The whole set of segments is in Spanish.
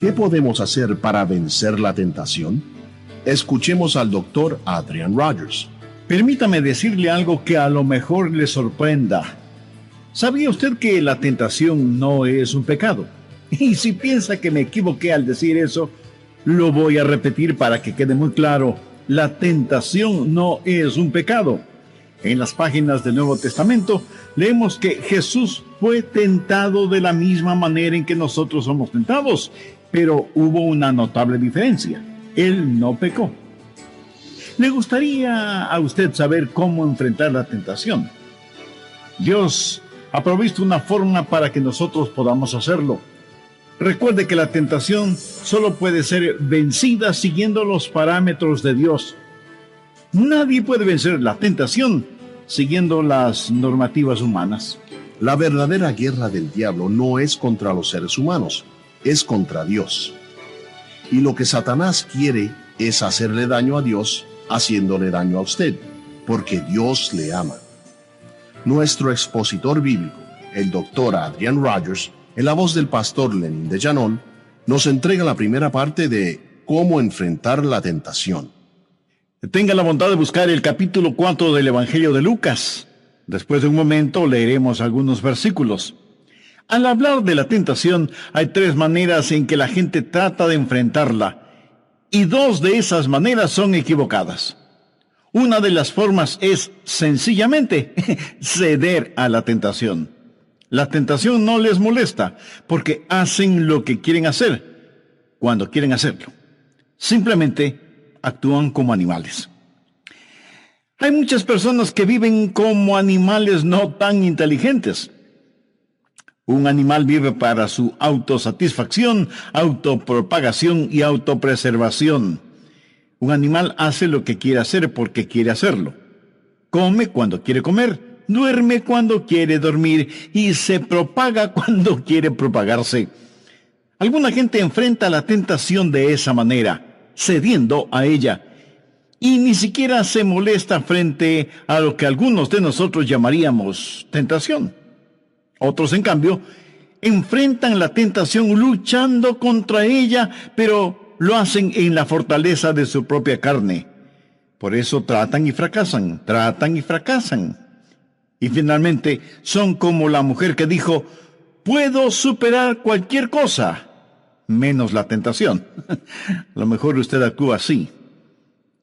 ¿Qué podemos hacer para vencer la tentación? Escuchemos al doctor Adrian Rogers. Permítame decirle algo que a lo mejor le sorprenda. ¿Sabía usted que la tentación no es un pecado? Y si piensa que me equivoqué al decir eso, lo voy a repetir para que quede muy claro. La tentación no es un pecado. En las páginas del Nuevo Testamento leemos que Jesús fue tentado de la misma manera en que nosotros somos tentados, pero hubo una notable diferencia. Él no pecó. ¿Le gustaría a usted saber cómo enfrentar la tentación? Dios ha provisto una forma para que nosotros podamos hacerlo. Recuerde que la tentación solo puede ser vencida siguiendo los parámetros de Dios. Nadie puede vencer la tentación siguiendo las normativas humanas. La verdadera guerra del diablo no es contra los seres humanos, es contra Dios. Y lo que Satanás quiere es hacerle daño a Dios, haciéndole daño a usted, porque Dios le ama. Nuestro expositor bíblico, el doctor Adrian Rogers, en la voz del pastor Lenin de Llanón, nos entrega la primera parte de cómo enfrentar la tentación. Tenga la bondad de buscar el capítulo 4 del Evangelio de Lucas. Después de un momento leeremos algunos versículos. Al hablar de la tentación, hay 3 maneras en que la gente trata de enfrentarla, y 2 de esas maneras son equivocadas. Una de las formas es sencillamente ceder a la tentación. La tentación no les molesta, porque hacen lo que quieren hacer, cuando quieren hacerlo. Simplemente actúan como animales. Hay muchas personas que viven como animales no tan inteligentes. Un animal vive para su autosatisfacción, autopropagación y autopreservación. Un animal hace lo que quiere hacer porque quiere hacerlo. Come cuando quiere comer, duerme cuando quiere dormir y se propaga cuando quiere propagarse. Alguna gente enfrenta la tentación de esa manera, cediendo a ella, y ni siquiera se molesta frente a lo que algunos de nosotros llamaríamos tentación. Otros, en cambio, enfrentan la tentación luchando contra ella, pero lo hacen en la fortaleza de su propia carne. Por eso tratan y fracasan, Y finalmente son como la mujer que dijo, puedo superar cualquier cosa, menos la tentación. A lo mejor usted actúa así.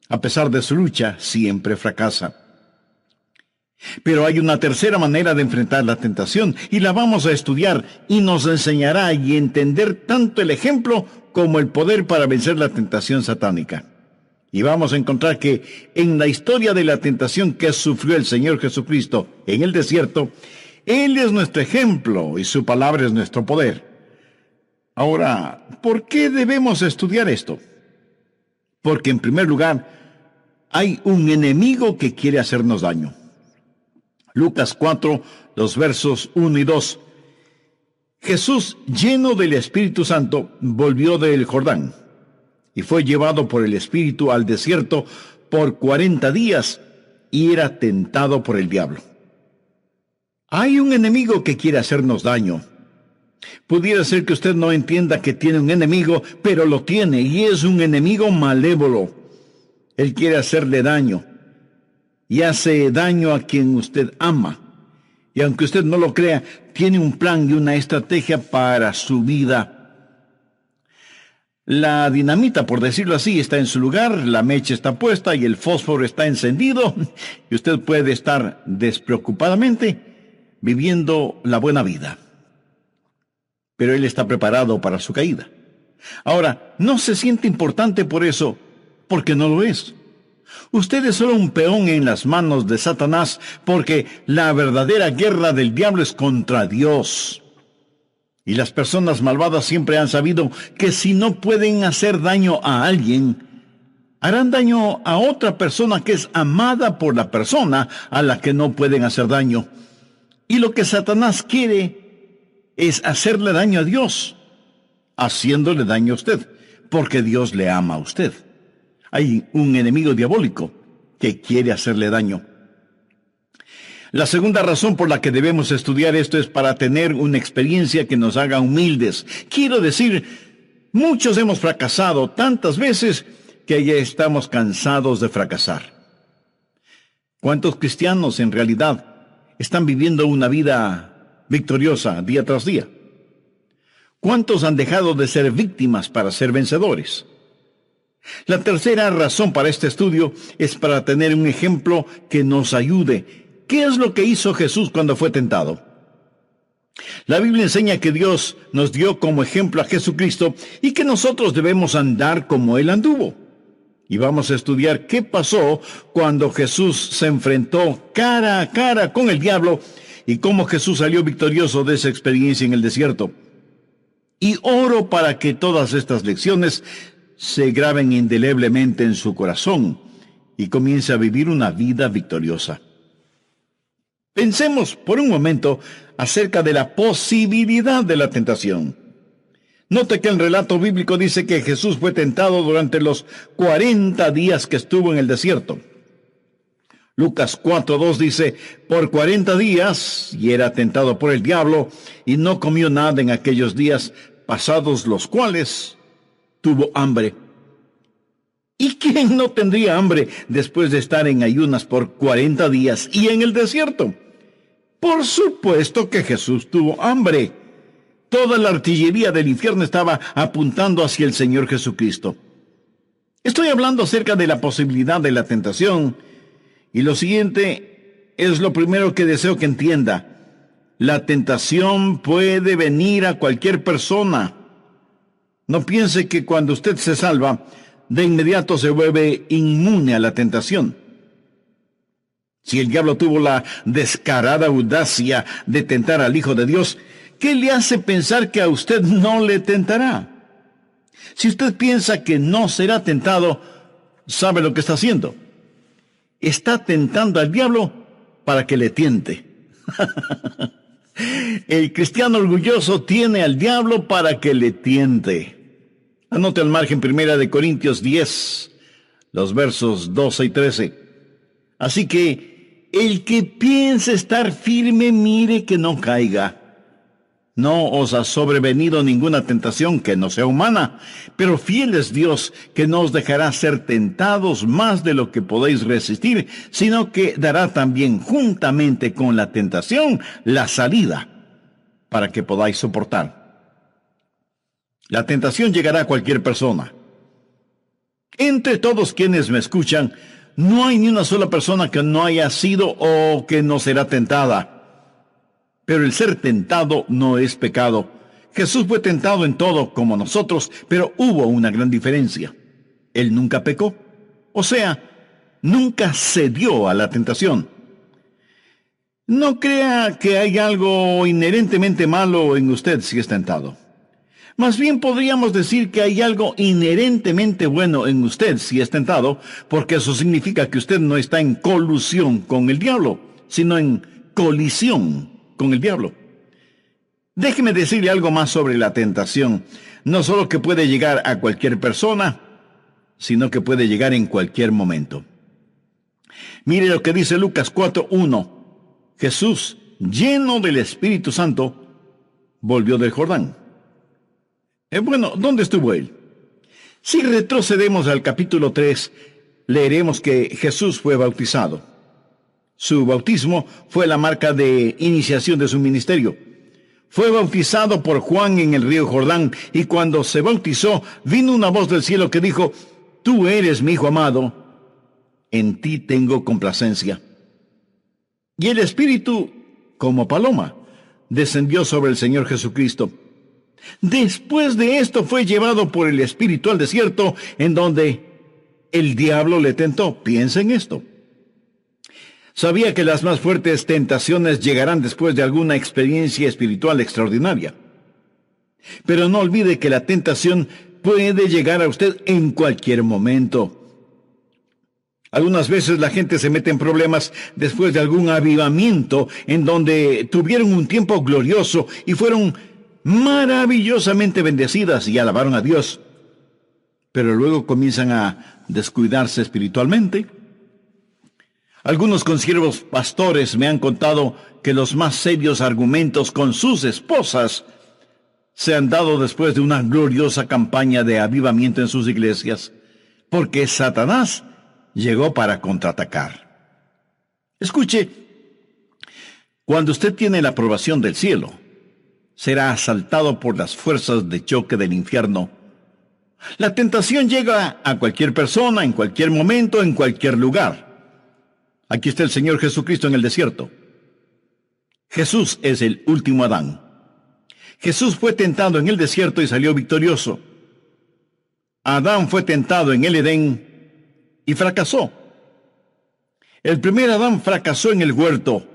A pesar de su lucha, siempre fracasa. Pero hay una tercera manera de enfrentar la tentación, y la vamos a estudiar, y nos enseñará y entender tanto el ejemplo como el poder para vencer la tentación satánica. Y vamos a encontrar que en la historia de la tentación que sufrió el Señor Jesucristo en el desierto, Él es nuestro ejemplo y su palabra es nuestro poder. Ahora, ¿por qué debemos estudiar esto? Porque en primer lugar, hay un enemigo que quiere hacernos daño. Lucas 4, los versos 1 y 2. Jesús, lleno del Espíritu Santo, volvió del Jordán y fue llevado por el Espíritu al desierto por 40 días y era tentado por el diablo. Hay un enemigo que quiere hacernos daño. Pudiera ser que usted no entienda que tiene un enemigo, pero lo tiene, y es un enemigo malévolo. Él quiere hacerle daño, y hace daño a quien usted ama. Y aunque usted no lo crea, tiene un plan y una estrategia para su vida. La dinamita, por decirlo así, está en su lugar, la mecha está puesta y el fósforo está encendido, y usted puede estar despreocupadamente viviendo la buena vida. Pero él está preparado para su caída. Ahora, no se siente importante por eso, porque no lo es. Usted es solo un peón en las manos de Satanás, porque la verdadera guerra del diablo es contra Dios. Y las personas malvadas siempre han sabido que si no pueden hacer daño a alguien, harán daño a otra persona que es amada por la persona a la que no pueden hacer daño. Y lo que Satanás quiere es hacerle daño a Dios, haciéndole daño a usted, porque Dios le ama a usted. Hay un enemigo diabólico que quiere hacerle daño. La segunda razón por la que debemos estudiar esto es para tener una experiencia que nos haga humildes. Quiero decir, Muchos hemos fracasado tantas veces que ya estamos cansados de fracasar. ¿Cuántos cristianos en realidad están viviendo una vida victoriosa día tras día? ¿Cuántos han dejado de ser víctimas para ser vencedores? La tercera razón para este estudio es para tener un ejemplo que nos ayude. ¿Qué es lo que hizo Jesús cuando fue tentado? La Biblia enseña que Dios nos dio como ejemplo a Jesucristo y que nosotros debemos andar como Él anduvo. Y vamos a estudiar qué pasó cuando Jesús se enfrentó cara a cara con el diablo y cómo Jesús salió victorioso de esa experiencia en el desierto. Y oro para que todas estas lecciones se graben indeleblemente en su corazón y comience a vivir una vida victoriosa. Pensemos por un momento acerca de la posibilidad de la tentación. Note que el relato bíblico dice que Jesús fue tentado durante los 40 días que estuvo en el desierto. Lucas 4:2 dice, por 40 días, y era tentado por el diablo, y no comió nada en aquellos días, pasados los cuales tuvo hambre. ¿Y quién no tendría hambre después de estar en ayunas por 40 días y en el desierto? Por supuesto que Jesús tuvo hambre. Toda la artillería del infierno estaba apuntando hacia el Señor Jesucristo. Estoy hablando acerca de la posibilidad de la tentación, y lo siguiente es lo primero que deseo que entienda. La tentación puede venir a cualquier persona. No piense que cuando usted se salva, de inmediato se vuelve inmune a la tentación. Si el diablo tuvo la descarada audacia de tentar al Hijo de Dios, ¿qué le hace pensar que a usted no le tentará? Si usted piensa que no será tentado, ¿sabe lo que está haciendo? Está tentando al diablo para que le tiente. El cristiano orgulloso tiene al diablo para que le tiente. Anote al margen 1 Corintios 10, los versos 12 y 13. Así que el que piense estar firme, mire que no caiga. No os ha sobrevenido ninguna tentación que no sea humana, pero fiel es Dios, que no os dejará ser tentados más de lo que podéis resistir, sino que dará también juntamente con la tentación la salida, para que podáis soportar. La tentación llegará a cualquier persona. Entre todos quienes me escuchan, no hay ni una sola persona que no haya sido o que no será tentada. Pero el ser tentado no es pecado. Jesús fue tentado en todo como nosotros, pero hubo una gran diferencia. Él nunca pecó. O sea, nunca cedió a la tentación. No crea que hay algo inherentemente malo en usted si es tentado. Más bien podríamos decir que hay algo inherentemente bueno en usted si es tentado, porque eso significa que usted no está en colusión con el diablo, sino en colisión con el diablo. Déjeme decirle algo más sobre la tentación. No solo que puede llegar a cualquier persona, sino que puede llegar en cualquier momento. Mire lo que dice Lucas 4:1. Jesús, lleno del Espíritu Santo, volvió del Jordán. Bueno, ¿dónde estuvo él? Si retrocedemos al capítulo 3, leeremos que Jesús fue bautizado. Su bautismo fue la marca de iniciación de su ministerio. Fue bautizado por Juan en el río Jordán, y cuando se bautizó, vino una voz del cielo que dijo, «Tú eres mi Hijo amado, en ti tengo complacencia». Y el Espíritu, como paloma, descendió sobre el Señor Jesucristo. Después de esto fue llevado por el Espíritu al desierto, en donde el diablo le tentó. Piensa en esto. Sabía que las más fuertes tentaciones llegarán después de alguna experiencia espiritual extraordinaria. Pero no olvide que la tentación puede llegar a usted en cualquier momento. Algunas veces la gente se mete en problemas después de algún avivamiento en donde tuvieron un tiempo glorioso y fueron maravillosamente bendecidas y alabaron a Dios. Pero luego comienzan a descuidarse espiritualmente. Algunos consiervos pastores me han contado que los más serios argumentos con sus esposas se han dado después de una gloriosa campaña de avivamiento en sus iglesias, porque Satanás llegó para contraatacar. Escuche, cuando usted tiene la aprobación del cielo, será asaltado por las fuerzas de choque del infierno. La tentación llega a cualquier persona, en cualquier momento, en cualquier lugar. Aquí está el Señor Jesucristo en el desierto. Jesús es el último Adán. Jesús fue tentado en el desierto y salió victorioso. Adán fue tentado en el Edén y fracasó. El primer Adán fracasó en el huerto.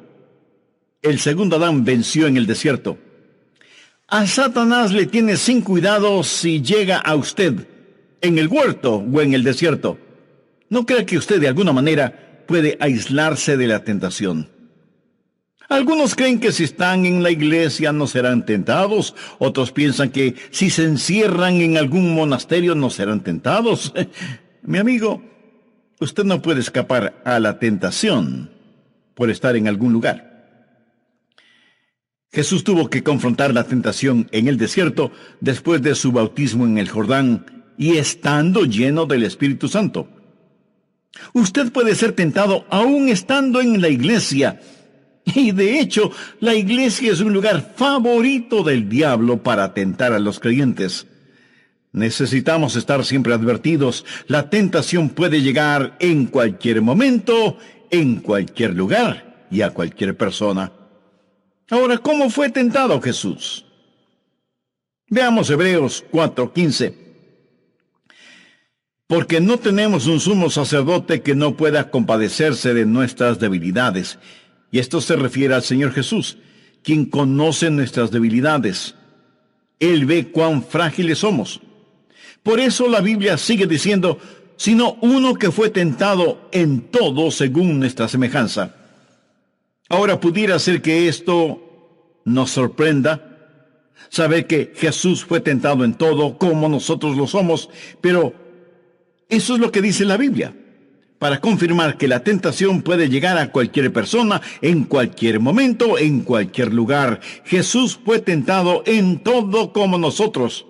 El segundo Adán venció en el desierto. A Satanás le tiene sin cuidado si llega a usted en el huerto o en el desierto. No crea que usted de alguna manera puede aislarse de la tentación. Algunos creen que si están en la iglesia no serán tentados. Otros piensan que si se encierran en algún monasterio no serán tentados. Mi amigo, usted no puede escapar a la tentación por estar en algún lugar. Jesús tuvo que confrontar la tentación en el desierto después de su bautismo en el Jordán y estando lleno del Espíritu Santo. Usted puede ser tentado aún estando en la iglesia. Y de hecho, la iglesia es un lugar favorito del diablo para tentar a los creyentes. Necesitamos estar siempre advertidos. La tentación puede llegar en cualquier momento, en cualquier lugar y a cualquier persona. Ahora, ¿cómo fue tentado Jesús? Veamos Hebreos 4:15. Porque no tenemos un sumo sacerdote que no pueda compadecerse de nuestras debilidades. Y esto se refiere al Señor Jesús, quien conoce nuestras debilidades. Él ve cuán frágiles somos. Por eso la Biblia sigue diciendo, sino uno que fue tentado en todo según nuestra semejanza. Ahora pudiera ser que esto nos sorprenda, saber que Jesús fue tentado en todo como nosotros lo somos, pero eso es lo que dice la Biblia, para confirmar que la tentación puede llegar a cualquier persona, en cualquier momento, en cualquier lugar. Jesús fue tentado en todo como nosotros.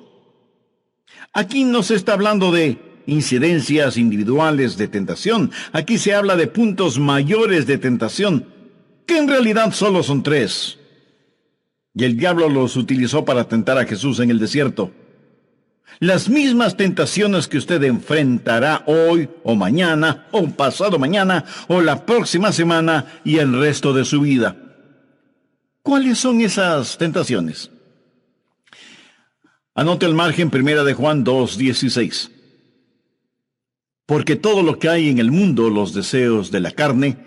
Aquí no se está hablando de incidencias individuales de tentación. Aquí se habla de puntos mayores de tentación, que en realidad solo son 3. Y el diablo los utilizó para tentar a Jesús en el desierto. Las mismas tentaciones que usted enfrentará hoy o mañana o pasado mañana o la próxima semana y el resto de su vida. ¿Cuáles son esas tentaciones? Anote al margen 1 de Juan 2:16. Porque todo lo que hay en el mundo, los deseos de la carne,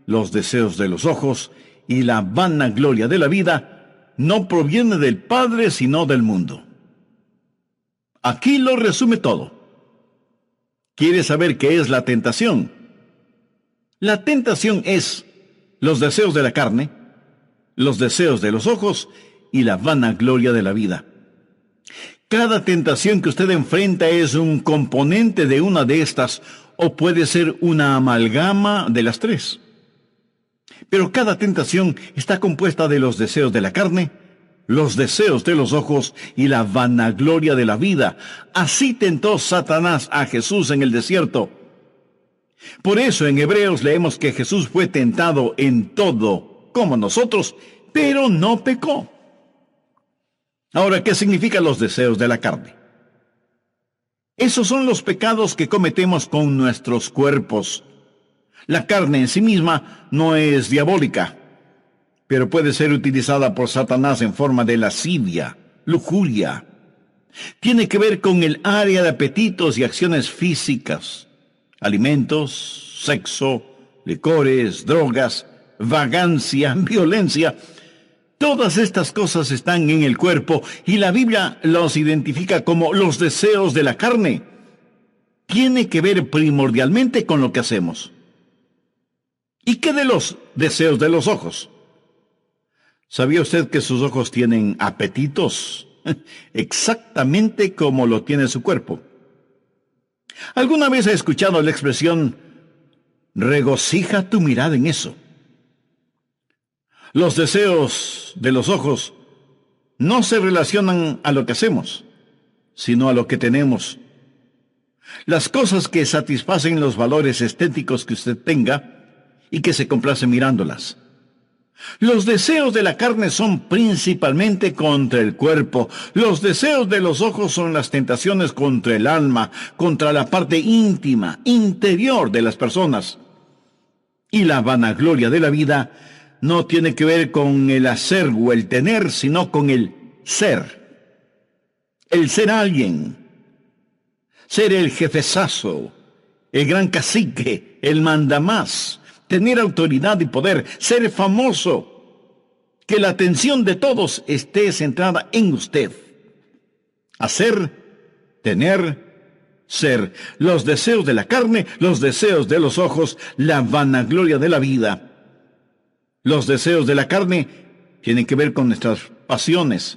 los deseos de los ojos y la vanagloria de la vida, no proviene del Padre sino del mundo. Aquí lo resume todo. ¿Quiere saber qué es la tentación? La tentación es los deseos de la carne, los deseos de los ojos y la vanagloria de la vida. Cada tentación que usted enfrenta es un componente de una de estas, o puede ser una amalgama de las 3. Pero cada tentación está compuesta de los deseos de la carne, los deseos de los ojos y la vanagloria de la vida. Así tentó Satanás a Jesús en el desierto. Por eso en Hebreos leemos que Jesús fue tentado en todo, como nosotros, pero no pecó. Ahora, ¿qué significan los deseos de la carne? Esos son los pecados que cometemos con nuestros cuerpos. La carne en sí misma no es diabólica, pero puede ser utilizada por Satanás en forma de lascivia, lujuria. Tiene que ver con el área de apetitos y acciones físicas, alimentos, sexo, licores, drogas, vagancia, violencia. Todas estas cosas están en el cuerpo y la Biblia los identifica como los deseos de la carne. Tiene que ver primordialmente con lo que hacemos. ¿Y qué de los deseos de los ojos? ¿Sabía usted que sus ojos tienen apetitos? Exactamente como lo tiene su cuerpo. ¿Alguna vez ha escuchado la expresión, regocija tu mirada en eso? Los deseos de los ojos no se relacionan a lo que hacemos, sino a lo que tenemos. Las cosas que satisfacen los valores estéticos que usted tenga y que se complace mirándolas. Los deseos de la carne son principalmente contra el cuerpo. Los deseos de los ojos son las tentaciones contra el alma, contra la parte íntima, interior de las personas. Y la vanagloria de la vida no tiene que ver con el hacer o el tener, sino con el ser. El ser alguien. Ser el jefezazo, el gran cacique, el mandamás. Tener autoridad y poder, ser famoso, que la atención de todos esté centrada en usted. Hacer, tener, ser, los deseos de la carne, los deseos de los ojos, la vanagloria de la vida. Los deseos de la carne tienen que ver con nuestras pasiones.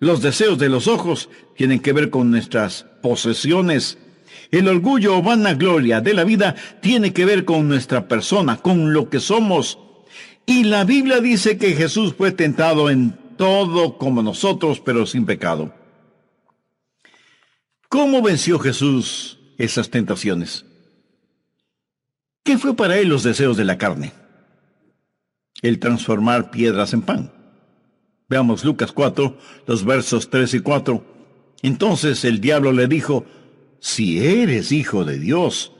Los deseos de los ojos tienen que ver con nuestras posesiones. El orgullo o vanagloria de la vida tiene que ver con nuestra persona, con lo que somos. Y la Biblia dice que Jesús fue tentado en todo como nosotros, pero sin pecado. ¿Cómo venció Jesús esas tentaciones? ¿Qué fue para él los deseos de la carne? El transformar piedras en pan. Veamos Lucas 4, los versos 3 y 4. Entonces el diablo le dijo: si eres hijo de Dios,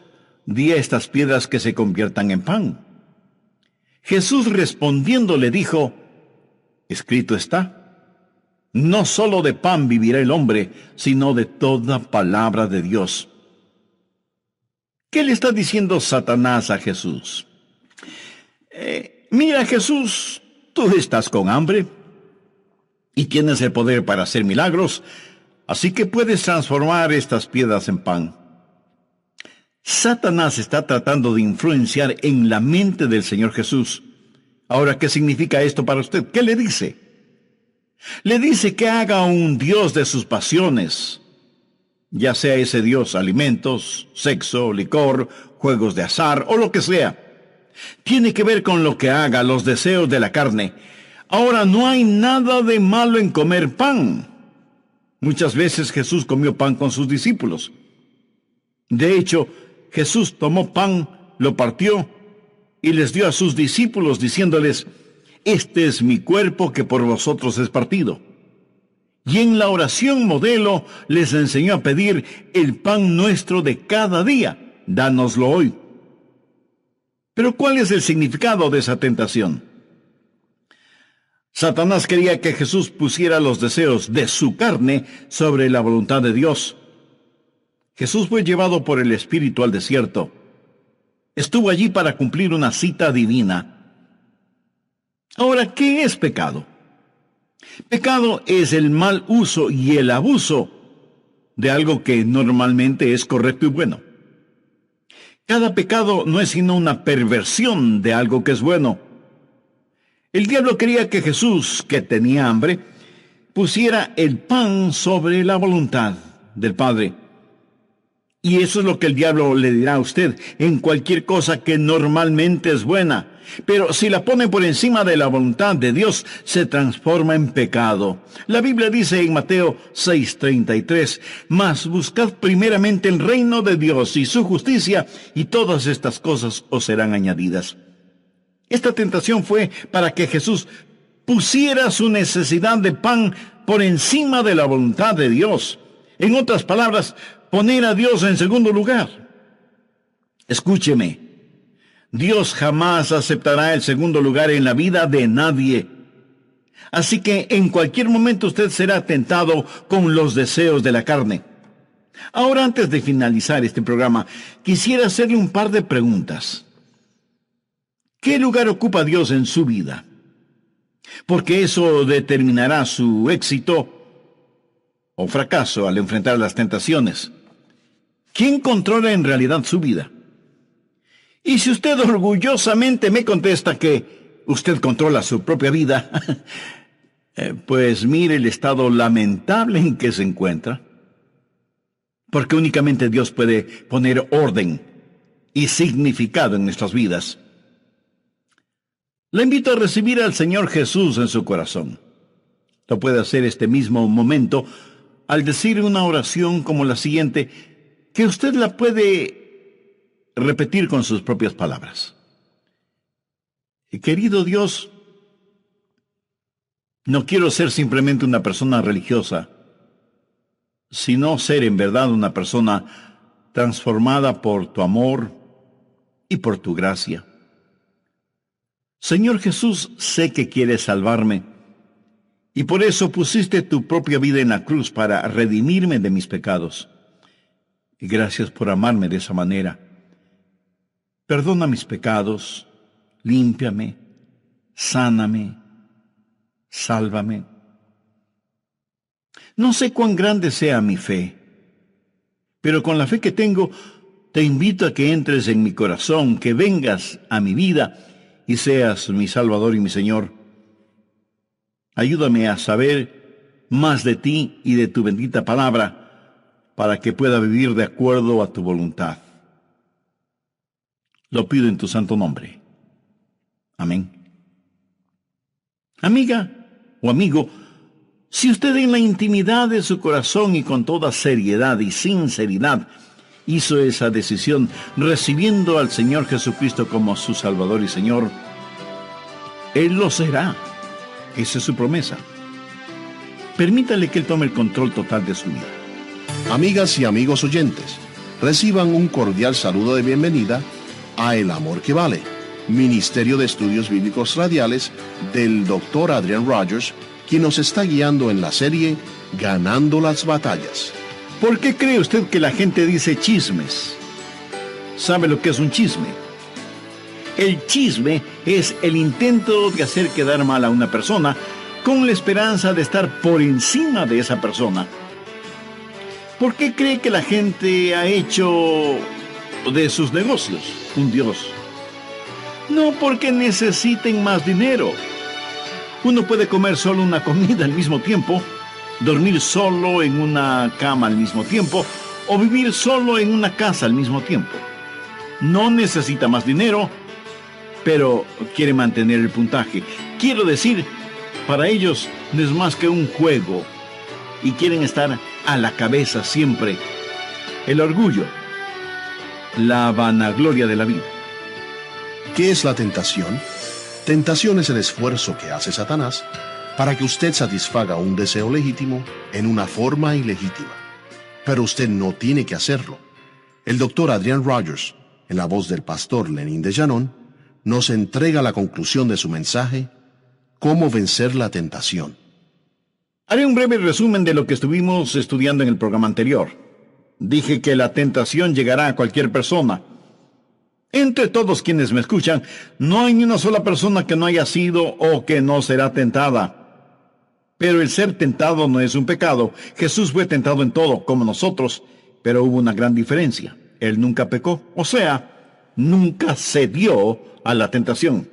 di a estas piedras que se conviertan en pan. Jesús respondiendo le dijo: escrito está, no solo de pan vivirá el hombre, sino de toda palabra de Dios. ¿Qué le está diciendo Satanás a Jesús? Mira, Jesús, tú estás con hambre y tienes el poder para hacer milagros, así que puedes transformar estas piedras en pan. Satanás está tratando de influenciar en la mente del Señor Jesús. Ahora, ¿qué significa esto para usted? ¿Qué le dice? Le dice que haga un Dios de sus pasiones, ya sea ese Dios alimentos, sexo, licor, juegos de azar o lo que sea. Tiene que ver con lo que haga, los deseos de la carne. Ahora, no hay nada de malo en comer pan. Muchas veces Jesús comió pan con sus discípulos. De hecho, Jesús tomó pan, lo partió y les dio a sus discípulos diciéndoles: este es mi cuerpo que por vosotros es partido. Y en la oración modelo les enseñó a pedir: el pan nuestro de cada día, dánoslo hoy. Pero ¿cuál es el significado de esa tentación? Satanás quería que Jesús pusiera los deseos de su carne sobre la voluntad de Dios. Jesús fue llevado por el Espíritu al desierto. Estuvo allí para cumplir una cita divina. Ahora, ¿qué es pecado? Pecado es el mal uso y el abuso de algo que normalmente es correcto y bueno. Cada pecado no es sino una perversión de algo que es bueno. El diablo quería que Jesús, que tenía hambre, pusiera el pan sobre la voluntad del Padre. Y eso es lo que el diablo le dirá a usted en cualquier cosa que normalmente es buena. Pero si la pone por encima de la voluntad de Dios, se transforma en pecado. La Biblia dice en Mateo 6:33, mas buscad primeramente el reino de Dios y su justicia, y todas estas cosas os serán añadidas. Esta tentación fue para que Jesús pusiera su necesidad de pan por encima de la voluntad de Dios. En otras palabras, poner a Dios en segundo lugar. Escúcheme, Dios jamás aceptará el segundo lugar en la vida de nadie. Así que en cualquier momento usted será tentado con los deseos de la carne. Ahora, antes de finalizar este programa, quisiera hacerle un par de preguntas. ¿Qué lugar ocupa Dios en su vida? Porque eso determinará su éxito o fracaso al enfrentar las tentaciones. ¿Quién controla en realidad su vida? Y si usted orgullosamente me contesta que usted controla su propia vida, pues mire el estado lamentable en que se encuentra. Porque únicamente Dios puede poner orden y significado en nuestras vidas. Le invito a recibir al Señor Jesús en su corazón. Lo puede hacer este mismo momento al decir una oración como la siguiente, que usted la puede repetir con sus propias palabras. Querido Dios, no quiero ser simplemente una persona religiosa, sino ser en verdad una persona transformada por tu amor y por tu gracia. Señor Jesús, sé que quieres salvarme, y por eso pusiste tu propia vida en la cruz para redimirme de mis pecados. Y gracias por amarme de esa manera. Perdona mis pecados, límpiame, sáname, sálvame. No sé cuán grande sea mi fe, pero con la fe que tengo, te invito a que entres en mi corazón, que vengas a mi vida y seas mi Salvador y mi Señor. Ayúdame a saber más de ti y de tu bendita palabra para que pueda vivir de acuerdo a tu voluntad. Lo pido en tu santo nombre. Amén. Amiga o amigo, si usted en la intimidad de su corazón y con toda seriedad y sinceridad hizo esa decisión recibiendo al Señor Jesucristo como su Salvador y Señor, Él lo será. Esa es su promesa. Permítale que Él tome el control total de su vida. Amigas y amigos oyentes, reciban un cordial saludo de bienvenida a El Amor que Vale, Ministerio de Estudios Bíblicos Radiales del Dr. Adrian Rogers, quien nos está guiando en la serie Ganando las Batallas. ¿Por qué cree usted que la gente dice chismes? ¿Sabe lo que es un chisme? El chisme es el intento de hacer quedar mal a una persona con la esperanza de estar por encima de esa persona. ¿Por qué cree que la gente ha hecho de sus negocios un dios? No porque necesiten más dinero. Uno puede comer solo una comida al mismo tiempo, dormir solo en una cama al mismo tiempo, o vivir solo en una casa al mismo tiempo. No necesita más dinero, pero quiere mantener el puntaje. Quiero decir, para ellos no es más que un juego, y quieren estar a la cabeza siempre. El orgullo, la vanagloria de la vida. ¿Qué es la tentación? Tentación es el esfuerzo que hace Satanás para que usted satisfaga un deseo legítimo en una forma ilegítima. Pero usted no tiene que hacerlo. El Dr. Adrian Rogers, en la voz del pastor Lenin de Llanón, nos entrega la conclusión de su mensaje, ¿Cómo vencer la tentación? Haré un breve resumen de lo que estuvimos estudiando en el programa anterior. Dije que la tentación llegará a cualquier persona. Entre todos quienes me escuchan, no hay ni una sola persona que no haya sido o que no será tentada. Pero el ser tentado no es un pecado. Jesús fue tentado en todo, como nosotros, pero hubo una gran diferencia. Él nunca pecó, o sea, nunca cedió a la tentación.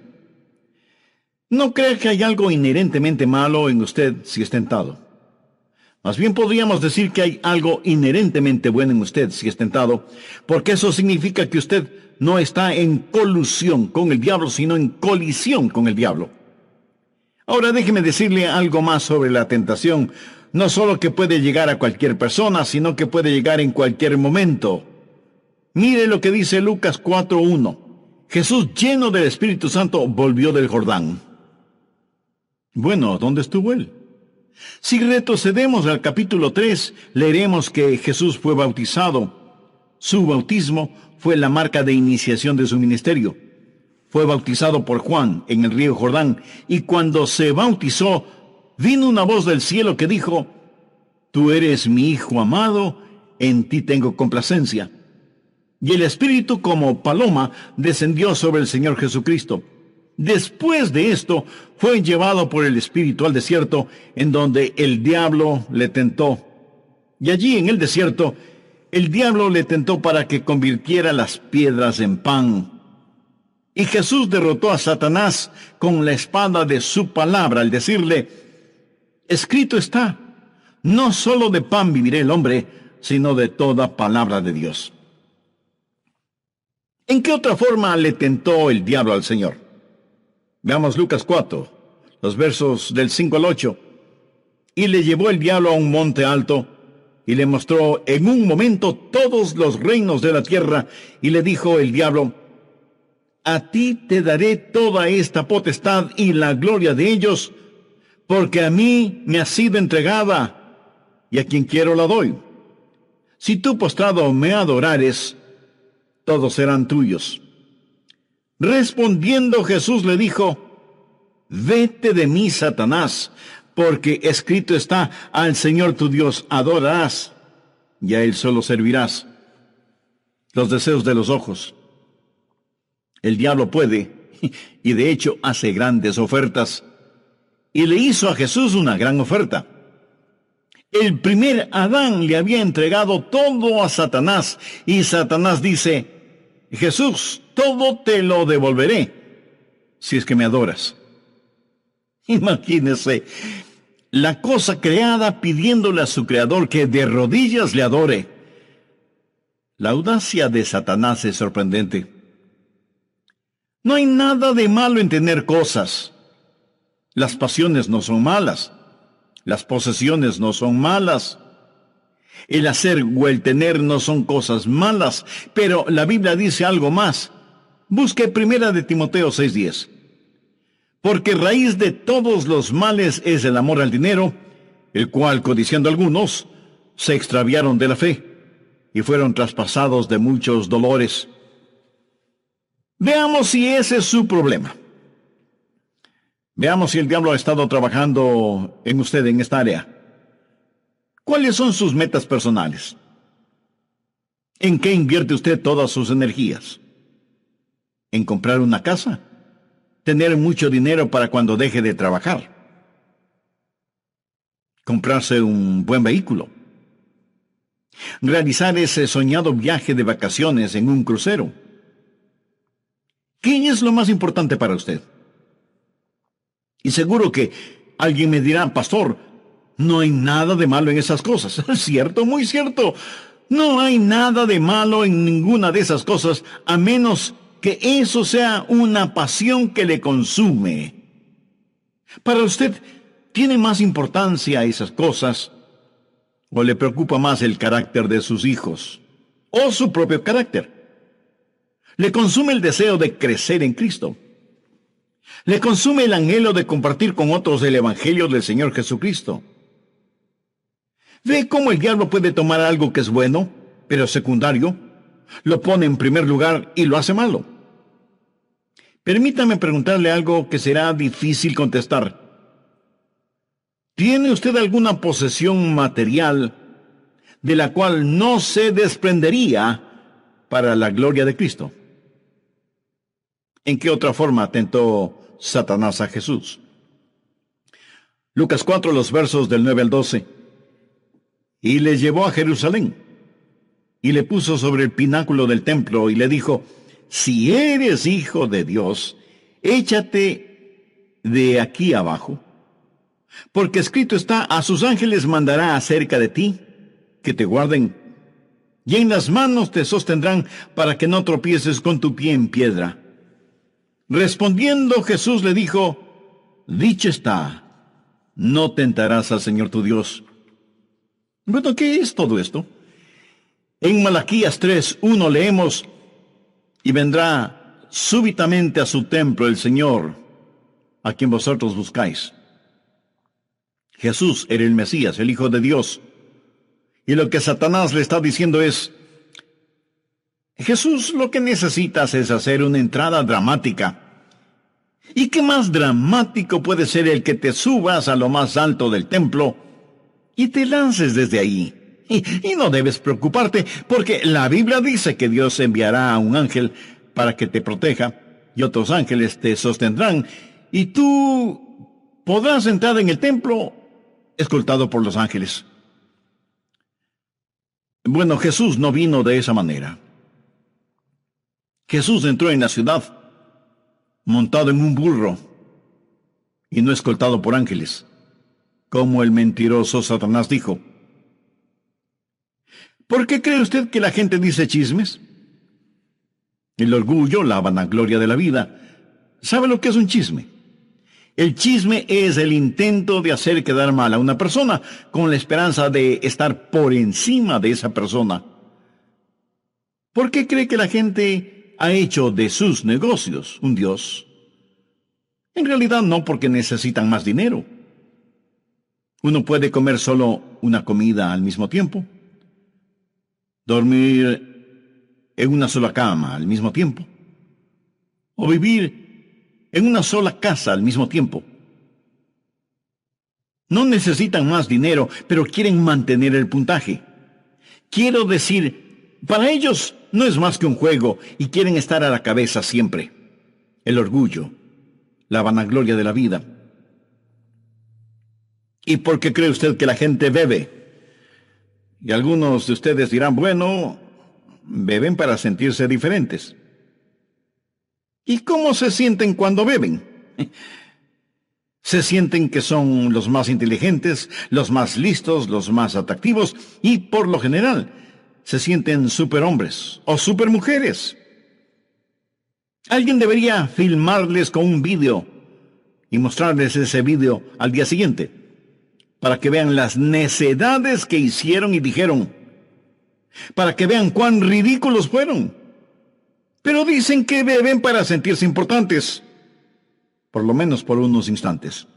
No crea que hay algo inherentemente malo en usted si es tentado. Más bien podríamos decir que hay algo inherentemente bueno en usted si es tentado, porque eso significa que usted no está en colusión con el diablo, sino en colisión con el diablo. Ahora déjeme decirle algo más sobre la tentación. No solo que puede llegar a cualquier persona, sino que puede llegar en cualquier momento. Mire lo que dice Lucas 4:1. Jesús, lleno del Espíritu Santo, volvió del Jordán. Bueno, ¿dónde estuvo él? Si retrocedemos al capítulo 3, leeremos que Jesús fue bautizado. Su bautismo fue la marca de iniciación de su ministerio. Fue bautizado por Juan en el río Jordán, y cuando se bautizó, vino una voz del cielo que dijo, «Tú eres mi Hijo amado, en ti tengo complacencia». Y el Espíritu como paloma descendió sobre el Señor Jesucristo. Después de esto, fue llevado por el Espíritu al desierto, en donde el diablo le tentó. Y allí en el desierto, el diablo le tentó para que convirtiera las piedras en pan. Y Jesús derrotó a Satanás con la espada de su palabra, al decirle, escrito está, no solo de pan vivirá el hombre, sino de toda palabra de Dios. ¿En qué otra forma le tentó el diablo al Señor? Veamos Lucas 4, los versos del 5 al 8. Y le llevó el diablo a un monte alto, y le mostró en un momento todos los reinos de la tierra, y le dijo el diablo: a ti te daré toda esta potestad y la gloria de ellos, porque a mí me ha sido entregada, y a quien quiero la doy. Si tú postrado me adorares, todos serán tuyos. Respondiendo Jesús le dijo: vete de mí, Satanás, porque escrito está: al Señor tu Dios adorarás, y a Él solo servirás. Los deseos de los ojos. El diablo puede, y de hecho hace grandes ofertas, y le hizo a Jesús una gran oferta. El primer Adán le había entregado todo a Satanás, y Satanás dice: Jesús, todo te lo devolveré, si es que me adoras. Imagínese, la cosa creada pidiéndole a su creador que de rodillas le adore. La audacia de Satanás es sorprendente. No hay nada de malo en tener cosas. Las pasiones no son malas. Las posesiones no son malas. El hacer o el tener no son cosas malas. Pero la Biblia dice algo más. Busque 1 de Timoteo 6:10. Porque raíz de todos los males es el amor al dinero, el cual, codiciando algunos, se extraviaron de la fe y fueron traspasados de muchos dolores. Veamos si ese es su problema. Veamos si el diablo ha estado trabajando en usted en esta área. ¿Cuáles son sus metas personales? ¿En qué invierte usted todas sus energías? ¿En comprar una casa? ¿Tener mucho dinero para cuando deje de trabajar? ¿Comprarse un buen vehículo? ¿Realizar ese soñado viaje de vacaciones en un crucero? ¿Qué es lo más importante para usted? Y seguro que alguien me dirá: pastor, no hay nada de malo en esas cosas. ¿Cierto? Muy cierto. No hay nada de malo en ninguna de esas cosas, a menos que eso sea una pasión que le consume. Para usted, ¿tiene más importancia esas cosas, o le preocupa más el carácter de sus hijos, o su propio carácter? ¿Le consume el deseo de crecer en Cristo? ¿Le consume el anhelo de compartir con otros el Evangelio del Señor Jesucristo? ¿Ve cómo el diablo puede tomar algo que es bueno, pero secundario, lo pone en primer lugar y lo hace malo? Permítame preguntarle algo que será difícil contestar. ¿Tiene usted alguna posesión material de la cual no se desprendería para la gloria de Cristo? ¿En qué otra forma tentó Satanás a Jesús? Lucas 4, los versos del 9 al 12. Y le llevó a Jerusalén, y le puso sobre el pináculo del templo, y le dijo: si eres hijo de Dios, échate de aquí abajo, porque escrito está: a sus ángeles mandará acerca de ti, que te guarden, y en las manos te sostendrán, para que no tropieces con tu pie en piedra. Respondiendo Jesús le dijo: dicho está, no tentarás al Señor tu Dios. Bueno, ¿qué es todo esto? En Malaquías 3:1 leemos: y vendrá súbitamente a su templo el Señor, a quien vosotros buscáis. Jesús era el Mesías, el Hijo de Dios. Y lo que Satanás le está diciendo es: Jesús, lo que necesitas es hacer una entrada dramática. ¿Y qué más dramático puede ser el que te subas a lo más alto del templo y te lances desde ahí? Y no debes preocuparte, porque la Biblia dice que Dios enviará a un ángel para que te proteja, y otros ángeles te sostendrán, y tú podrás entrar en el templo escoltado por los ángeles. Bueno, Jesús no vino de esa manera. Jesús entró en la ciudad montado en un burro y no escoltado por ángeles, como el mentiroso Satanás dijo. ¿Por qué cree usted que la gente dice chismes? El orgullo, la vanagloria de la vida. ¿Sabe lo que es un chisme? El chisme es el intento de hacer quedar mal a una persona con la esperanza de estar por encima de esa persona. ¿Por qué cree que la gente ha hecho de sus negocios un Dios? En realidad no, porque necesitan más dinero. Uno puede comer solo una comida al mismo tiempo, dormir en una sola cama al mismo tiempo, o vivir en una sola casa al mismo tiempo. No necesitan más dinero, pero quieren mantener el puntaje. Quiero decir, para ellos no es más que un juego y quieren estar a la cabeza siempre. El orgullo, la vanagloria de la vida. ¿Y por qué cree usted que la gente bebe? Y algunos de ustedes dirán, bueno, beben para sentirse diferentes. ¿Y cómo se sienten cuando beben? Se sienten que son los más inteligentes, los más listos, los más atractivos y, por lo general, se sienten superhombres o supermujeres. Alguien debería filmarles con un vídeo y mostrarles ese vídeo al día siguiente, para que vean las necedades que hicieron y dijeron, para que vean cuán ridículos fueron. Pero dicen que beben para sentirse importantes, por lo menos por unos instantes.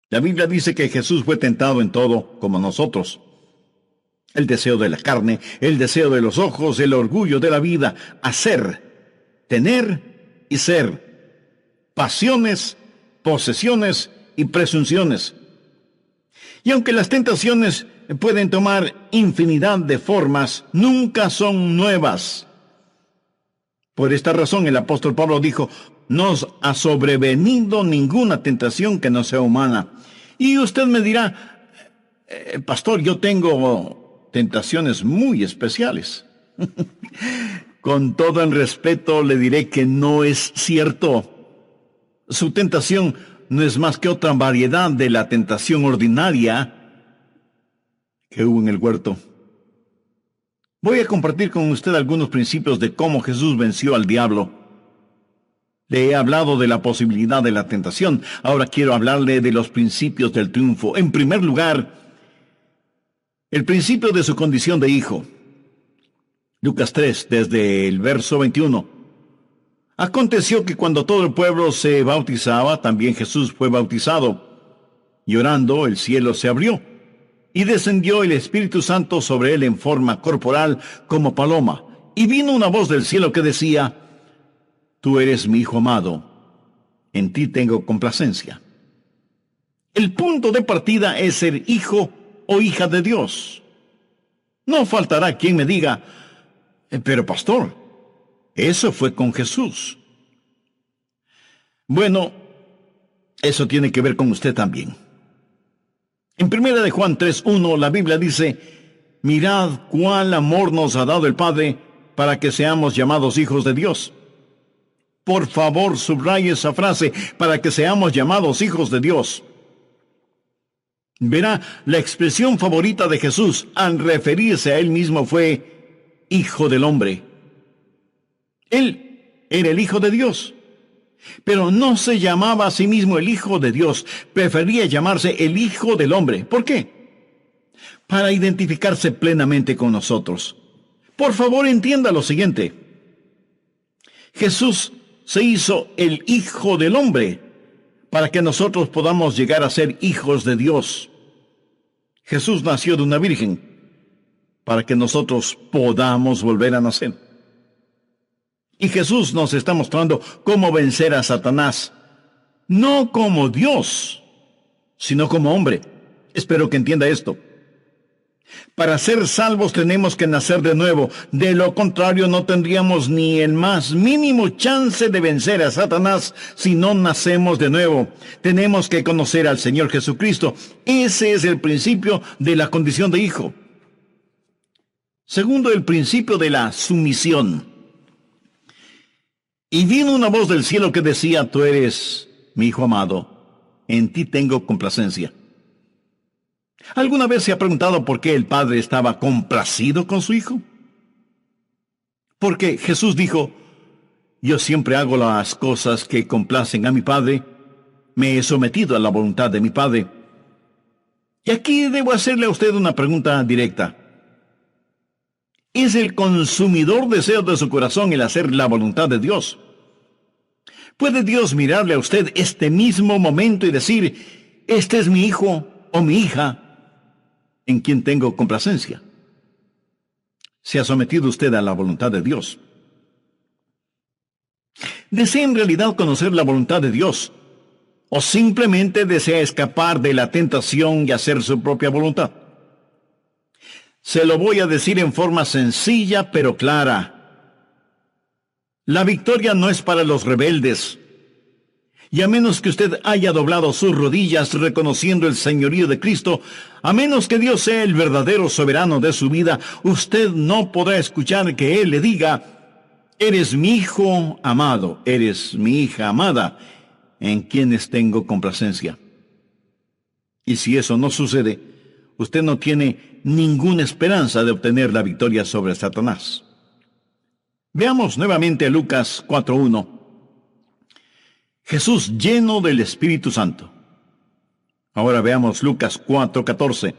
La Biblia dice que Jesús fue tentado en todo como nosotros. El deseo de la carne, el deseo de los ojos, el orgullo de la vida, hacer, tener y ser, pasiones, posesiones y presunciones. Y aunque las tentaciones pueden tomar infinidad de formas, nunca son nuevas. Por esta razón el apóstol Pablo dijo, no os ha sobrevenido ninguna tentación que no sea humana. Y usted me dirá, pastor, yo tengo tentaciones muy especiales. Con todo el respeto le diré que no es cierto. Su tentación no es más que otra variedad de la tentación ordinaria que hubo en el huerto. Voy a compartir con usted algunos principios de cómo Jesús venció al diablo. Le he hablado de la posibilidad de la tentación. Ahora quiero hablarle de los principios del triunfo. En primer lugar, el principio de su condición de hijo. Lucas 3, desde el verso 21. Aconteció que cuando todo el pueblo se bautizaba, también Jesús fue bautizado. Llorando, el cielo se abrió, y descendió el Espíritu Santo sobre él en forma corporal como paloma. Y vino una voz del cielo que decía, Tú eres mi Hijo amado, en ti tengo complacencia. El punto de partida es ser hijo o hija de Dios. No faltará quien me diga, pero pastor, eso fue con Jesús. Bueno, eso tiene que ver con usted también. En 1 de Juan 3:1 la Biblia dice, mirad cuál amor nos ha dado el Padre para que seamos llamados hijos de Dios. Por favor, subraye esa frase, para que seamos llamados hijos de Dios. Verá, la expresión favorita de Jesús al referirse a él mismo fue Hijo del Hombre. Él era el Hijo de Dios, pero no se llamaba a sí mismo el Hijo de Dios, prefería llamarse el Hijo del Hombre. ¿Por qué? Para identificarse plenamente con nosotros. Por favor, entienda lo siguiente. Jesús se hizo el Hijo del Hombre para que nosotros podamos llegar a ser hijos de Dios. Jesús nació de una virgen para que nosotros podamos volver a nacer. Y Jesús nos está mostrando cómo vencer a Satanás, no como Dios, sino como hombre. Espero que entienda esto. Para ser salvos tenemos que nacer de nuevo. De lo contrario, no tendríamos ni el más mínimo chance de vencer a Satanás si no nacemos de nuevo. Tenemos que conocer al Señor Jesucristo. Ese es el principio de la condición de hijo. Segundo, el principio de la sumisión. Y vino una voz del cielo que decía, tú eres mi Hijo amado, en ti tengo complacencia. ¿Alguna vez se ha preguntado por qué el Padre estaba complacido con su Hijo? Porque Jesús dijo, yo siempre hago las cosas que complacen a mi Padre, me he sometido a la voluntad de mi Padre. Y aquí debo hacerle a usted una pregunta directa. ¿Es el consumidor deseo de su corazón el hacer la voluntad de Dios? ¿Puede Dios mirarle a usted este mismo momento y decir, este es mi hijo o mi hija en quien tengo complacencia? ¿Se ha sometido usted a la voluntad de Dios? ¿Desea en realidad conocer la voluntad de Dios? ¿O simplemente desea escapar de la tentación y hacer su propia voluntad? Se lo voy a decir en forma sencilla pero clara. La victoria no es para los rebeldes. Y a menos que usted haya doblado sus rodillas reconociendo el señorío de Cristo, a menos que Dios sea el verdadero soberano de su vida, usted no podrá escuchar que Él le diga, eres mi hijo amado, eres mi hija amada, en quienes tengo complacencia. Y si eso no sucede, usted no tiene ninguna esperanza de obtener la victoria sobre Satanás. Veamos nuevamente Lucas 4:1. Jesús lleno del Espíritu Santo. Ahora veamos Lucas 4:14.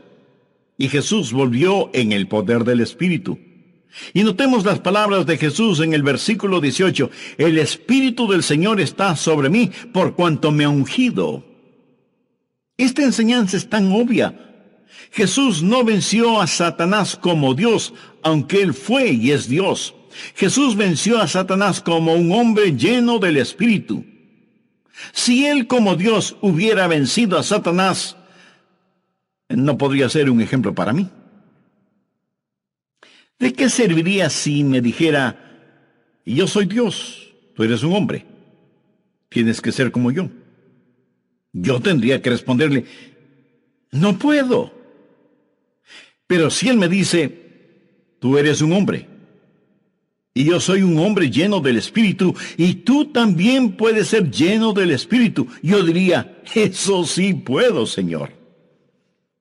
Y Jesús volvió en el poder del Espíritu. Y notemos las palabras de Jesús en el versículo 18. El Espíritu del Señor está sobre mí por cuanto me ha ungido. Esta enseñanza es tan obvia. Jesús no venció a Satanás como Dios, aunque Él fue y es Dios. Jesús venció a Satanás como un hombre lleno del Espíritu. Si Él como Dios hubiera vencido a Satanás, no podría ser un ejemplo para mí. ¿De qué serviría si me dijera, yo soy Dios, tú eres un hombre, tienes que ser como yo? Yo tendría que responderle, no puedo. Pero si Él me dice, tú eres un hombre, y yo soy un hombre lleno del Espíritu, y tú también puedes ser lleno del Espíritu, yo diría, eso sí puedo, Señor.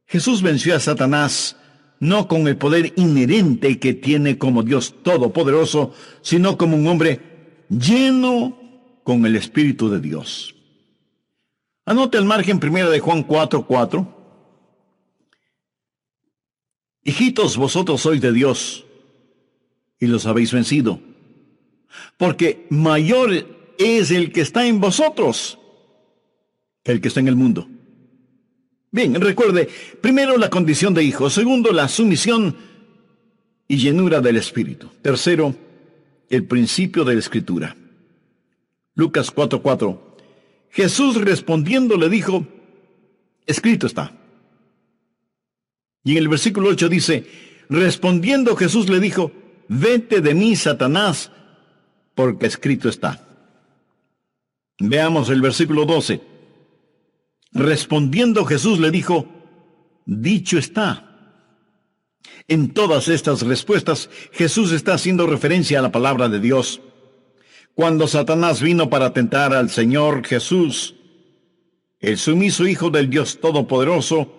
Jesús venció a Satanás no con el poder inherente que tiene como Dios Todopoderoso, sino como un hombre lleno con el Espíritu de Dios. Anote al margen 1 de Juan 4:4. Hijitos, vosotros sois de Dios, y los habéis vencido, porque mayor es el que está en vosotros que el que está en el mundo. Bien, recuerde, primero la condición de hijo, segundo la sumisión y llenura del Espíritu, tercero el principio de la Escritura. Lucas 4:4. Jesús respondiendo le dijo, escrito está. Y en el versículo 8 dice, respondiendo Jesús le dijo, vete de mí, Satanás, porque escrito está. Veamos el versículo 12. Respondiendo Jesús le dijo, dicho está. En todas estas respuestas, Jesús está haciendo referencia a la palabra de Dios. Cuando Satanás vino para tentar al Señor Jesús, el sumiso Hijo del Dios Todopoderoso,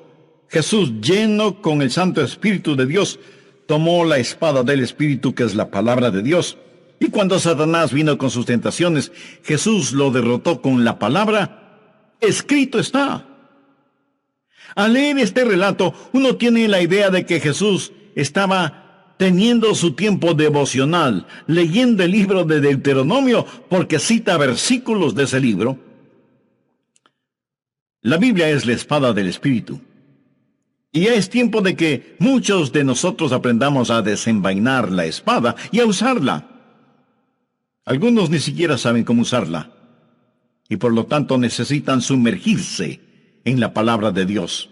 Jesús, lleno con el Santo Espíritu de Dios, tomó la espada del Espíritu, que es la palabra de Dios. Y cuando Satanás vino con sus tentaciones, Jesús lo derrotó con la palabra, escrito está. Al leer este relato, uno tiene la idea de que Jesús estaba teniendo su tiempo devocional, leyendo el libro de Deuteronomio, porque cita versículos de ese libro. La Biblia es la espada del Espíritu. Y ya es tiempo de que muchos de nosotros aprendamos a desenvainar la espada y a usarla. Algunos ni siquiera saben cómo usarla, y por lo tanto necesitan sumergirse en la palabra de Dios.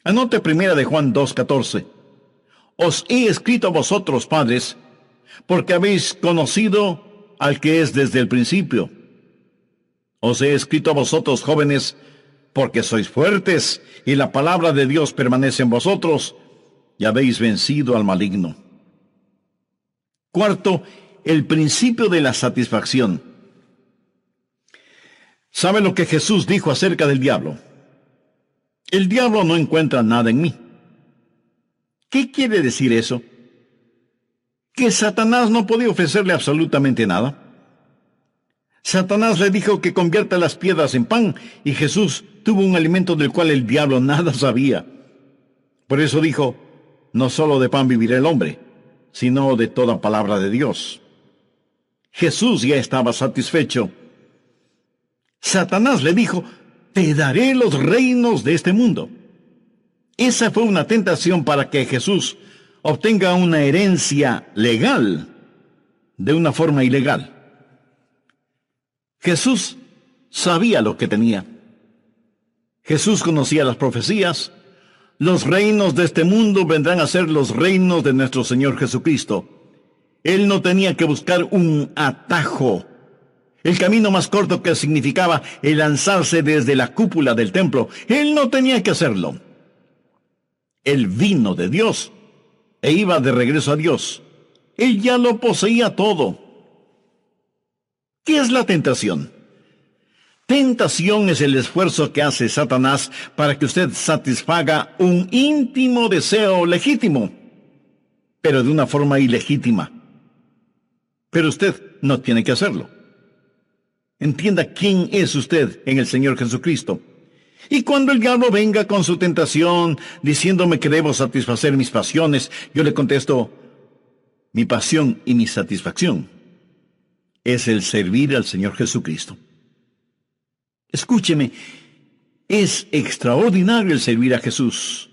Anote 1 de Juan 2:14. Os he escrito a vosotros, padres, porque habéis conocido al que es desde el principio. Os he escrito a vosotros, jóvenes, porque sois fuertes, y la palabra de Dios permanece en vosotros, y habéis vencido al maligno. Cuarto, el principio de la satisfacción. ¿Sabe lo que Jesús dijo acerca del diablo? El diablo no encuentra nada en mí. ¿Qué quiere decir eso? Que Satanás no podía ofrecerle absolutamente nada. Satanás le dijo que convierta las piedras en pan, y Jesús tuvo un alimento del cual el diablo nada sabía. Por eso dijo, no solo de pan vivirá el hombre, sino de toda palabra de Dios. Jesús ya estaba satisfecho. Satanás le dijo, te daré los reinos de este mundo. Esa fue una tentación para que Jesús obtenga una herencia legal de una forma ilegal. Jesús sabía lo que tenía. Jesús conocía las profecías. Los reinos de este mundo vendrán a ser los reinos de nuestro Señor Jesucristo. Él no tenía que buscar un atajo, el camino más corto que significaba el lanzarse desde la cúpula del templo. Él no tenía que hacerlo. Él vino de Dios e iba de regreso a Dios. Él ya lo poseía todo. ¿Qué es la tentación? Tentación es el esfuerzo que hace Satanás para que usted satisfaga un íntimo deseo legítimo, pero de una forma ilegítima. Pero usted no tiene que hacerlo. Entienda quién es usted en el Señor Jesucristo. Y cuando el diablo venga con su tentación, diciéndome que debo satisfacer mis pasiones, yo le contesto, mi pasión y mi satisfacción es el servir al Señor Jesucristo. Escúcheme, es extraordinario el servir a Jesús.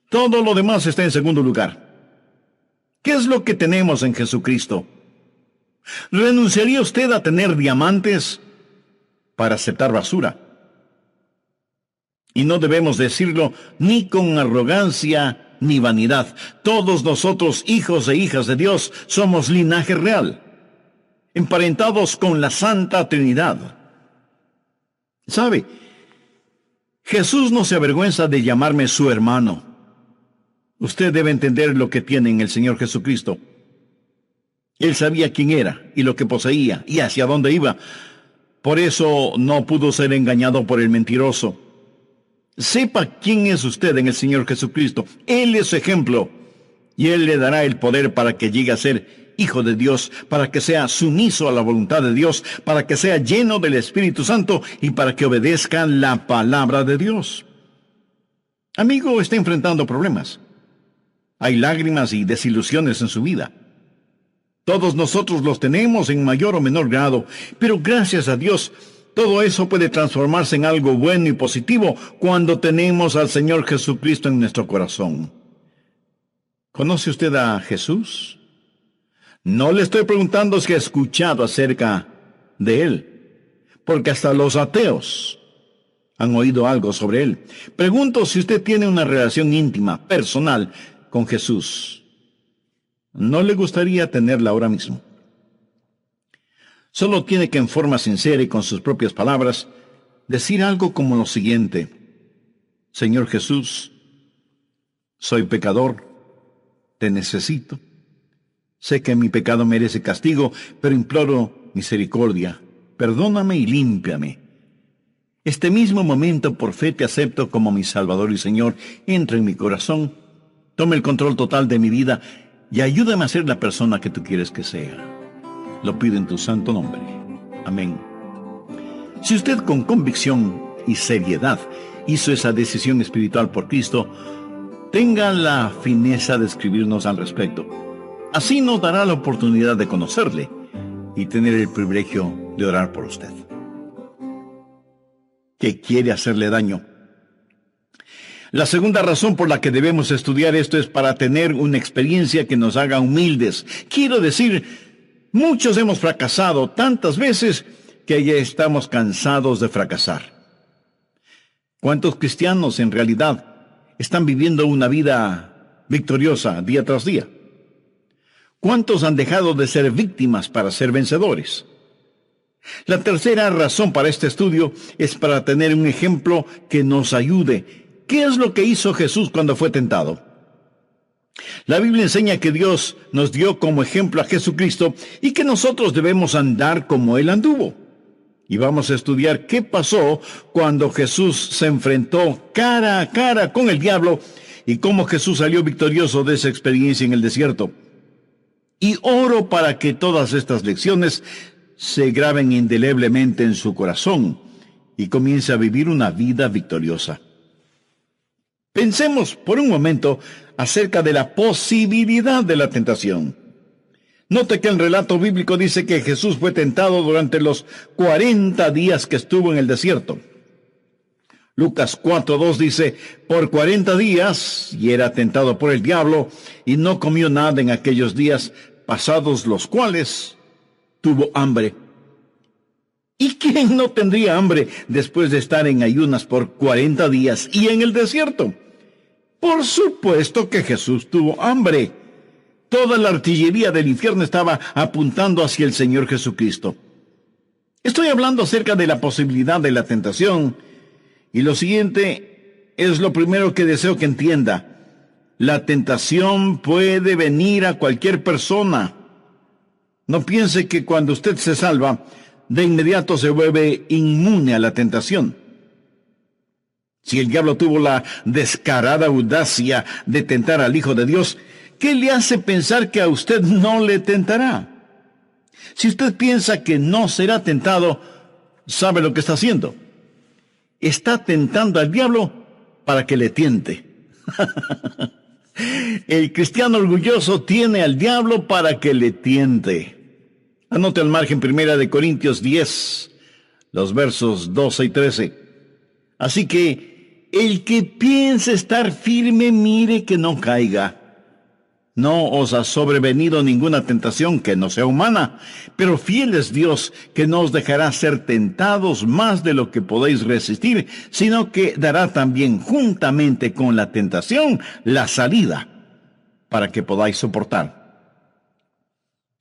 Todo lo demás está en segundo lugar. ¿Qué es lo que tenemos en Jesucristo? ¿Renunciaría usted a tener diamantes para aceptar basura? Y no debemos decirlo ni con arrogancia ni vanidad. Todos nosotros, hijos e hijas de Dios, somos linaje real, emparentados con la Santa Trinidad. ¿Sabe? Jesús no se avergüenza de llamarme su hermano. Usted debe entender lo que tiene en el Señor Jesucristo. Él sabía quién era y lo que poseía y hacia dónde iba. Por eso no pudo ser engañado por el mentiroso. Sepa quién es usted en el Señor Jesucristo. Él es su ejemplo. Y Él le dará el poder para que llegue a ser hijo de Dios, para que sea sumiso a la voluntad de Dios, para que sea lleno del Espíritu Santo y para que obedezca la palabra de Dios. Amigo, está enfrentando problemas. Hay lágrimas y desilusiones en su vida. Todos nosotros los tenemos en mayor o menor grado, pero gracias a Dios, todo eso puede transformarse en algo bueno y positivo cuando tenemos al Señor Jesucristo en nuestro corazón. ¿Conoce usted a Jesús? No le estoy preguntando si ha escuchado acerca de Él, porque hasta los ateos han oído algo sobre Él. Pregunto si usted tiene una relación íntima, personal, con Jesús. ¿No le gustaría tenerla ahora mismo? Solo tiene que en forma sincera y con sus propias palabras decir algo como lo siguiente: Señor Jesús, soy pecador, te necesito. Sé que mi pecado merece castigo, pero imploro misericordia. Perdóname y límpiame. Este mismo momento por fe te acepto como mi Salvador y Señor. Entra en mi corazón, toma el control total de mi vida y ayúdame a ser la persona que tú quieres que sea. Lo pido en tu santo nombre. Amén. Si usted con convicción y seriedad hizo esa decisión espiritual por Cristo, tenga la fineza de escribirnos al respecto. Así nos dará la oportunidad de conocerle y tener el privilegio de orar por usted. ¿Qué quiere hacerle daño? La segunda razón por la que debemos estudiar esto es para tener una experiencia que nos haga humildes. Quiero decir, muchos hemos fracasado tantas veces que ya estamos cansados de fracasar. ¿Cuántos cristianos en realidad están viviendo una vida victoriosa día tras día? ¿Cuántos han dejado de ser víctimas para ser vencedores? La tercera razón para este estudio es para tener un ejemplo que nos ayude. ¿Qué es lo que hizo Jesús cuando fue tentado? La Biblia enseña que Dios nos dio como ejemplo a Jesucristo y que nosotros debemos andar como Él anduvo. Y vamos a estudiar qué pasó cuando Jesús se enfrentó cara a cara con el diablo y cómo Jesús salió victorioso de esa experiencia en el desierto. Y oro para que todas estas lecciones se graben indeleblemente en su corazón y comience a vivir una vida victoriosa. Pensemos por un momento acerca de la posibilidad de la tentación. Note que el relato bíblico dice que Jesús fue tentado durante los 40 días que estuvo en el desierto. Lucas 4:2 dice, por 40 días, y era tentado por el diablo, y no comió nada en aquellos días, pasados los cuales tuvo hambre. ¿Y quién no tendría hambre después de estar en ayunas por 40 días y en el desierto? Por supuesto que Jesús tuvo hambre. Toda la artillería del infierno estaba apuntando hacia el Señor Jesucristo. Estoy hablando acerca de la posibilidad de la tentación, y lo siguiente es lo primero que deseo que entienda. La tentación puede venir a cualquier persona. No piense que cuando usted se salva, de inmediato se vuelve inmune a la tentación. Si el diablo tuvo la descarada audacia de tentar al Hijo de Dios, ¿qué le hace pensar que a usted no le tentará? Si usted piensa que no será tentado, ¿sabe lo que está haciendo? Está tentando al diablo para que le tiente. El cristiano orgulloso tiene al diablo para que le tiente. Anote al margen 1 Corintios 10, los versos 12 y 13. Así que el que piense estar firme, mire que no caiga. No os ha sobrevenido ninguna tentación que no sea humana, pero fiel es Dios, que no os dejará ser tentados más de lo que podéis resistir, sino que dará también juntamente con la tentación la salida, para que podáis soportar.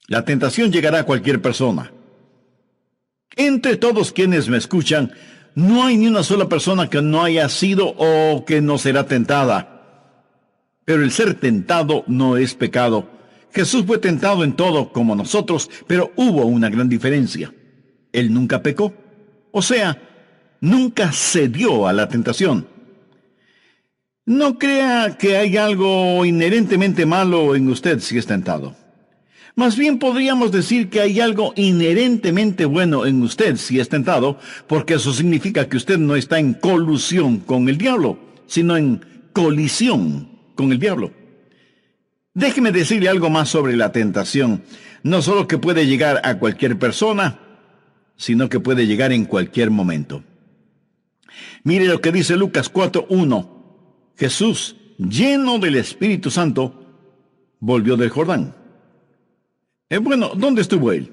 La tentación llegará a cualquier persona. Entre todos quienes me escuchan, no hay ni una sola persona que no haya sido o que no será tentada. Pero el ser tentado no es pecado. Jesús fue tentado en todo como nosotros, pero hubo una gran diferencia. Él nunca pecó. O sea, nunca cedió a la tentación. No crea que hay algo inherentemente malo en usted si es tentado. Más bien podríamos decir que hay algo inherentemente bueno en usted si es tentado, porque eso significa que usted no está en colusión con el diablo, sino en colisión con el diablo. Déjeme decirle algo más sobre la tentación. No solo que puede llegar a cualquier persona, sino que puede llegar en cualquier momento. Mire lo que dice Lucas 4:1. Jesús, lleno del Espíritu Santo, volvió del Jordán. Bueno, ¿dónde estuvo él?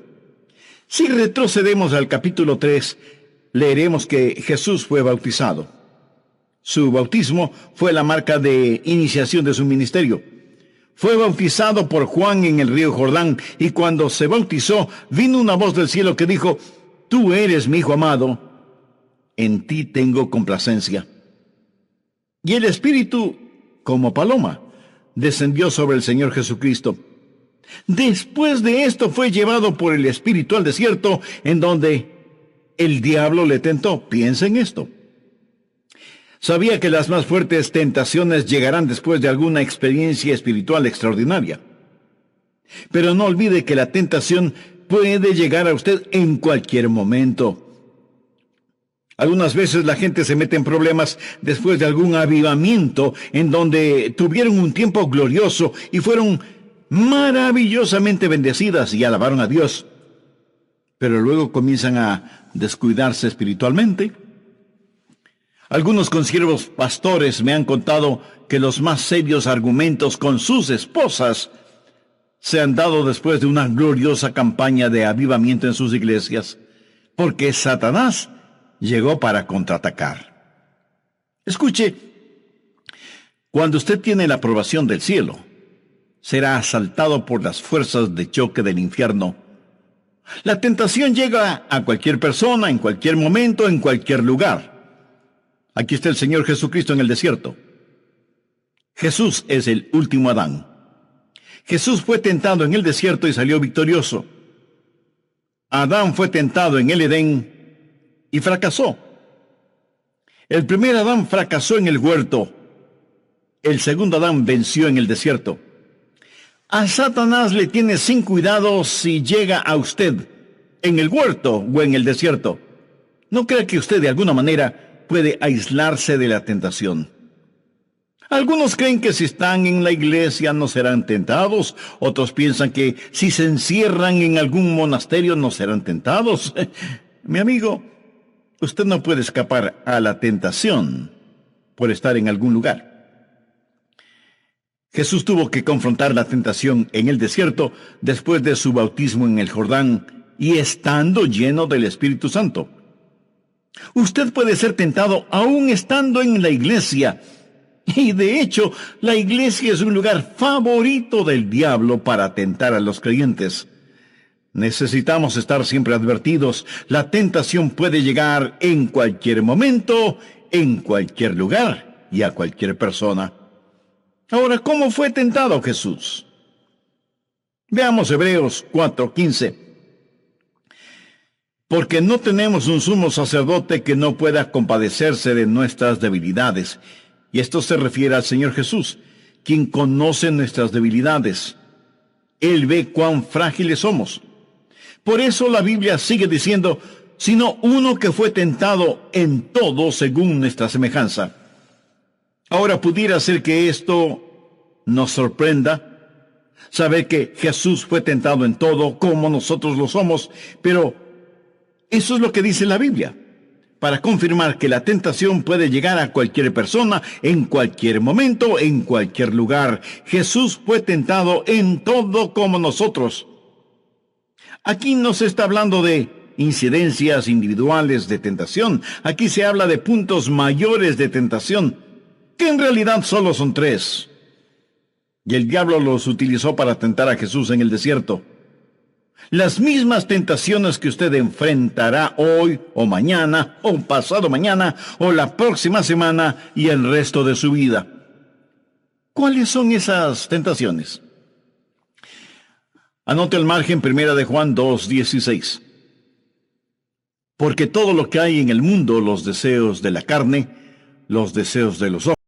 Si retrocedemos al capítulo 3, leeremos que Jesús fue bautizado. Su bautismo fue la marca de iniciación de su ministerio. Fue bautizado por Juan en el río Jordán, y cuando se bautizó, vino una voz del cielo que dijo, tú eres mi Hijo amado, en ti tengo complacencia. Y el Espíritu, como paloma, descendió sobre el Señor Jesucristo. Después de esto fue llevado por el Espíritu al desierto, en donde el diablo le tentó. Piensa en esto. Sabía que las más fuertes tentaciones llegarán después de alguna experiencia espiritual extraordinaria. Pero no olvide que la tentación puede llegar a usted en cualquier momento. Algunas veces la gente se mete en problemas después de algún avivamiento en donde tuvieron un tiempo glorioso y fueron maravillosamente bendecidas y alabaron a Dios. Pero luego comienzan a descuidarse espiritualmente. Algunos consiervos pastores me han contado que los más serios argumentos con sus esposas se han dado después de una gloriosa campaña de avivamiento en sus iglesias, porque Satanás llegó para contraatacar. Escuche, cuando usted tiene la aprobación del cielo, será asaltado por las fuerzas de choque del infierno. La tentación llega a cualquier persona, en cualquier momento, en cualquier lugar. Aquí está el Señor Jesucristo en el desierto. Jesús es el último Adán. Jesús fue tentado en el desierto y salió victorioso. Adán fue tentado en el Edén y fracasó. El primer Adán fracasó en el huerto. El segundo Adán venció en el desierto. A Satanás le tiene sin cuidado si llega a usted en el huerto o en el desierto. No crea que usted de alguna manera puede aislarse de la tentación. Algunos creen que si están en la iglesia no serán tentados, otros piensan que si se encierran en algún monasterio no serán tentados. Mi amigo, usted no puede escapar a la tentación por estar en algún lugar. Jesús tuvo que confrontar la tentación en el desierto después de su bautismo en el Jordán y estando lleno del Espíritu Santo. Usted puede ser tentado aún estando en la iglesia. Y de hecho, la iglesia es un lugar favorito del diablo para tentar a los creyentes. Necesitamos estar siempre advertidos. La tentación puede llegar en cualquier momento, en cualquier lugar y a cualquier persona. Ahora, ¿cómo fue tentado Jesús? Veamos Hebreos 4:15. Porque no tenemos un sumo sacerdote que no pueda compadecerse de nuestras debilidades. Y esto se refiere al Señor Jesús, quien conoce nuestras debilidades. Él ve cuán frágiles somos. Por eso la Biblia sigue diciendo, sino uno que fue tentado en todo según nuestra semejanza. Ahora pudiera ser que esto nos sorprenda, saber que Jesús fue tentado en todo como nosotros lo somos, pero eso es lo que dice la Biblia, para confirmar que la tentación puede llegar a cualquier persona, en cualquier momento, en cualquier lugar. Jesús fue tentado en todo como nosotros. Aquí no se está hablando de incidencias individuales de tentación. Aquí se habla de puntos mayores de tentación, que en realidad solo son 3. Y el diablo los utilizó para tentar a Jesús en el desierto. Las mismas tentaciones que usted enfrentará hoy o mañana o pasado mañana o la próxima semana y el resto de su vida. ¿Cuáles son esas tentaciones? Anote al margen 1 de Juan 2:16. Porque todo lo que hay en el mundo, los deseos de la carne, los deseos de los ojos,